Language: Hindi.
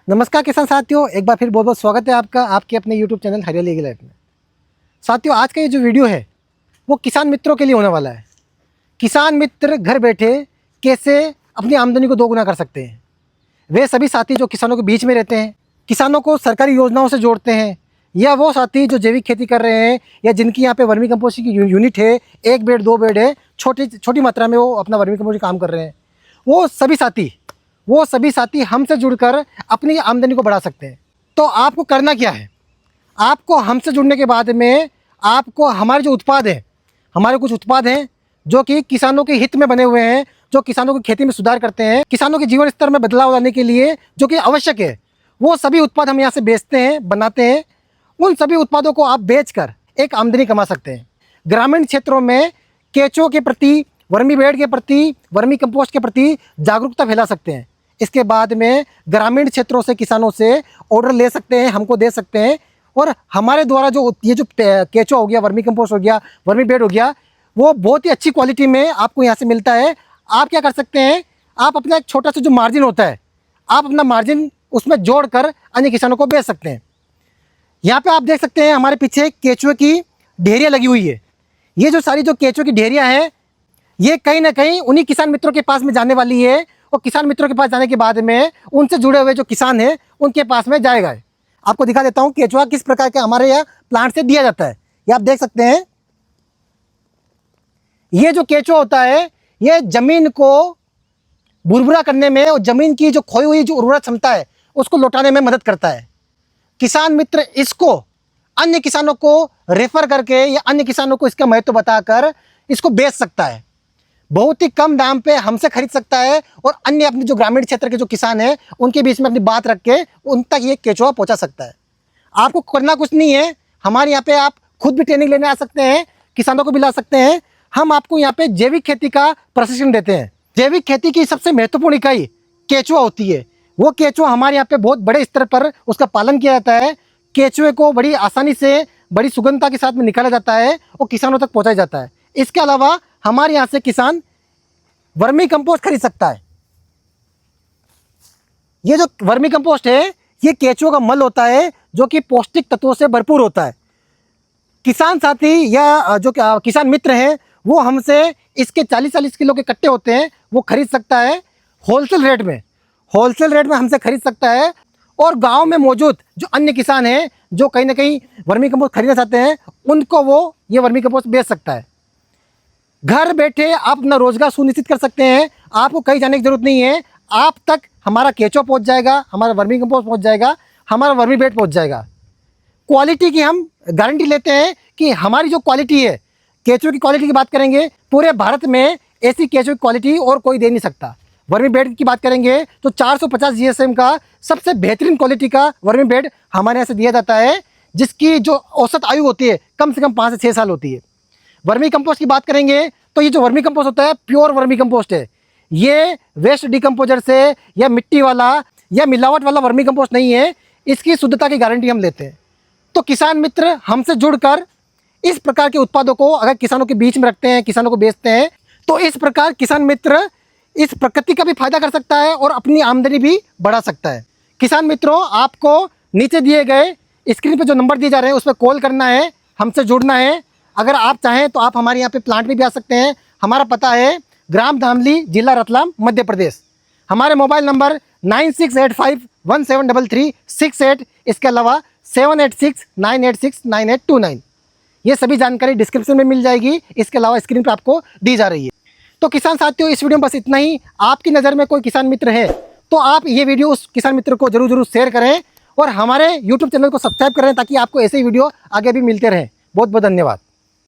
नमस्कार किसान साथियों, एक बार फिर बहुत बहुत स्वागत है आपका आपके अपने YouTube चैनल हरियाली एग्री लाइफ में। साथियों, आज का ये जो वीडियो है वो किसान मित्रों के लिए होने वाला है। किसान मित्र घर बैठे कैसे अपनी आमदनी को दोगुना कर सकते हैं। वे सभी साथी जो किसानों के बीच में रहते हैं, किसानों को सरकारी योजनाओं से जोड़ते हैं, या वो साथी जो जैविक खेती कर रहे हैं या जिनकी यहाँ पे वर्मी कंपोस्ट की यूनिट है, 1 बेड 2 बेड है, छोटी मात्रा में वो अपना वर्मी कंपोस्ट काम कर रहे हैं, वो सभी साथी हमसे जुड़कर अपनी आमदनी को बढ़ा सकते हैं। तो आपको करना क्या है? आपको हमसे जुड़ने के बाद में आपको हमारे जो उत्पाद हैं, हमारे कुछ उत्पाद हैं जो कि किसानों के हित में बने हुए हैं, जो किसानों की खेती में सुधार करते हैं, किसानों के जीवन स्तर में बदलाव लाने के लिए जो कि आवश्यक है, वो सभी उत्पाद हम यहाँ से बेचते हैं, बनाते हैं। उन सभी उत्पादों को आप बेचकर एक आमदनी कमा सकते हैं। ग्रामीण क्षेत्रों में केंचुओं के प्रति, वर्मी बेड के प्रति, वर्मी कंपोस्ट के प्रति जागरूकता फैला सकते हैं। इसके बाद में ग्रामीण क्षेत्रों से किसानों से ऑर्डर ले सकते हैं, हमको दे सकते हैं, और हमारे द्वारा जो केंचुआ हो गया, वर्मी कंपोस्ट हो गया, वर्मी बेड हो गया, वो बहुत ही अच्छी क्वालिटी में आपको यहाँ से मिलता है। आप क्या कर सकते हैं, आप अपना एक छोटा सा जो मार्जिन होता है, आप अपना मार्जिन उसमें जोड़कर अन्य किसानों को बेच सकते हैं। यहाँ पे आप देख सकते हैं हमारे पीछे केंचुए की ढेरियाँ लगी हुई है। ये जो सारी जो केंचुए की ढेरियाँ हैं, ये कहीं ना कहीं उन्हीं किसान मित्रों के पास में जाने वाली है, और किसान मित्रों के पास जाने के बाद में उनसे जुड़े हुए जो किसान हैं उनके पास में जाएगा। आपको दिखा देता हूँ केंचुआ किस प्रकार के हमारे यहाँ प्लांट से दिया जाता है। ये आप देख सकते हैं, ये जो केंचुआ होता है ये जमीन को भुरभुरा करने में और जमीन की जो खोई हुई जो उर्वरक क्षमता है उसको लौटाने में मदद करता है। किसान मित्र इसको अन्य किसानों को रेफर करके या अन्य किसानों को इसका महत्व बताकर इसको बेच सकता है। बहुत ही कम दाम पे हमसे खरीद सकता है, और अन्य अपने जो ग्रामीण क्षेत्र के जो किसान हैं उनके बीच में अपनी बात रख के उन तक ये केंचुआ पहुंचा सकता है। आपको करना कुछ नहीं है, हमारे यहाँ पे आप खुद भी ट्रेनिंग लेने आ सकते हैं, किसानों को भी ला सकते हैं। हम आपको यहाँ पे जैविक खेती का प्रशिक्षण देते हैं। जैविक खेती की सबसे महत्वपूर्ण इकाई केंचुआ होती है। वो केंचुआ हमारे यहाँ पे बहुत बड़े स्तर पर उसका पालन किया जाता है। केंचुए को बड़ी आसानी से, बड़ी सुगमता के साथ में निकाला जाता है और किसानों तक पहुँचाया जाता है। इसके अलावा हमारे यहाँ से किसान वर्मी कंपोस्ट खरीद सकता है। ये जो वर्मी कंपोस्ट है ये केंचुओं का मल होता है जो कि पौष्टिक तत्वों से भरपूर होता है। किसान साथी या जो किसान मित्र हैं वो हमसे इसके 40-40 किलो के कट्टे होते हैं वो खरीद सकता है होलसेल रेट में हमसे खरीद सकता है। और गांव में मौजूद जो अन्य किसान हैं जो कहीं ना कहीं वर्मी कंपोस्ट खरीदना चाहते हैं उनको वो ये वर्मी कंपोस्ट बेच सकता है। घर बैठे आप अपना रोजगार सुनिश्चित कर सकते हैं। आपको कहीं जाने की जरूरत नहीं है, आप तक हमारा केंचुआ पहुंच जाएगा, हमारा वर्मी कंपोस्ट पहुंच जाएगा, हमारा वर्मी बेड पहुंच जाएगा। क्वालिटी की हम गारंटी लेते हैं कि हमारी जो क्वालिटी है, केंचुए की क्वालिटी की बात करेंगे, पूरे भारत में ऐसी केंचुए की क्वालिटी और कोई दे नहीं सकता। वर्मी बेड की बात करेंगे तो 450 GSM का सबसे बेहतरीन क्वालिटी का वर्मी बेड हमारे यहाँ से दिया जाता है, जिसकी जो औसत आयु होती है कम से कम 5 से 6 साल होती है। वर्मी कंपोस्ट की बात करेंगे तो ये जो वर्मी कंपोस्ट होता है प्योर वर्मी कंपोस्ट है। ये वेस्ट डिकम्पोजर से या मिट्टी वाला या मिलावट वाला वर्मी कंपोस्ट नहीं है। इसकी शुद्धता की गारंटी हम लेते हैं। तो किसान मित्र हमसे जुड़कर इस प्रकार के उत्पादों को अगर किसानों के बीच में रखते हैं, किसानों को बेचते हैं, तो इस प्रकार किसान मित्र इस प्रकृति का भी फायदा कर सकता है और अपनी आमदनी भी बढ़ा सकता है। किसान मित्रों, आपको नीचे दिए गए स्क्रीन पर जो नंबर दिए जा रहे हैं उस पर कॉल करना है, हमसे जुड़ना है। अगर आप चाहें तो आप हमारे यहाँ पे प्लांट में भी आ सकते हैं। हमारा पता है ग्राम धामली, जिला रतलाम, मध्य प्रदेश। हमारे मोबाइल नंबर 9685173368, इसके अलावा 7869869829। ये सभी जानकारी डिस्क्रिप्शन में मिल जाएगी, इसके अलावा स्क्रीन पर आपको दी जा रही है। तो किसान साथियों, इस वीडियो में बस इतना ही। आपकी नज़र में कोई किसान मित्र है तो आप ये वीडियो उस किसान मित्र को जरूर शेयर करें और हमारे YouTube चैनल को सब्सक्राइब करें ताकि आपको ऐसे ही वीडियो आगे भी मिलते रहें। बहुत बहुत धन्यवाद।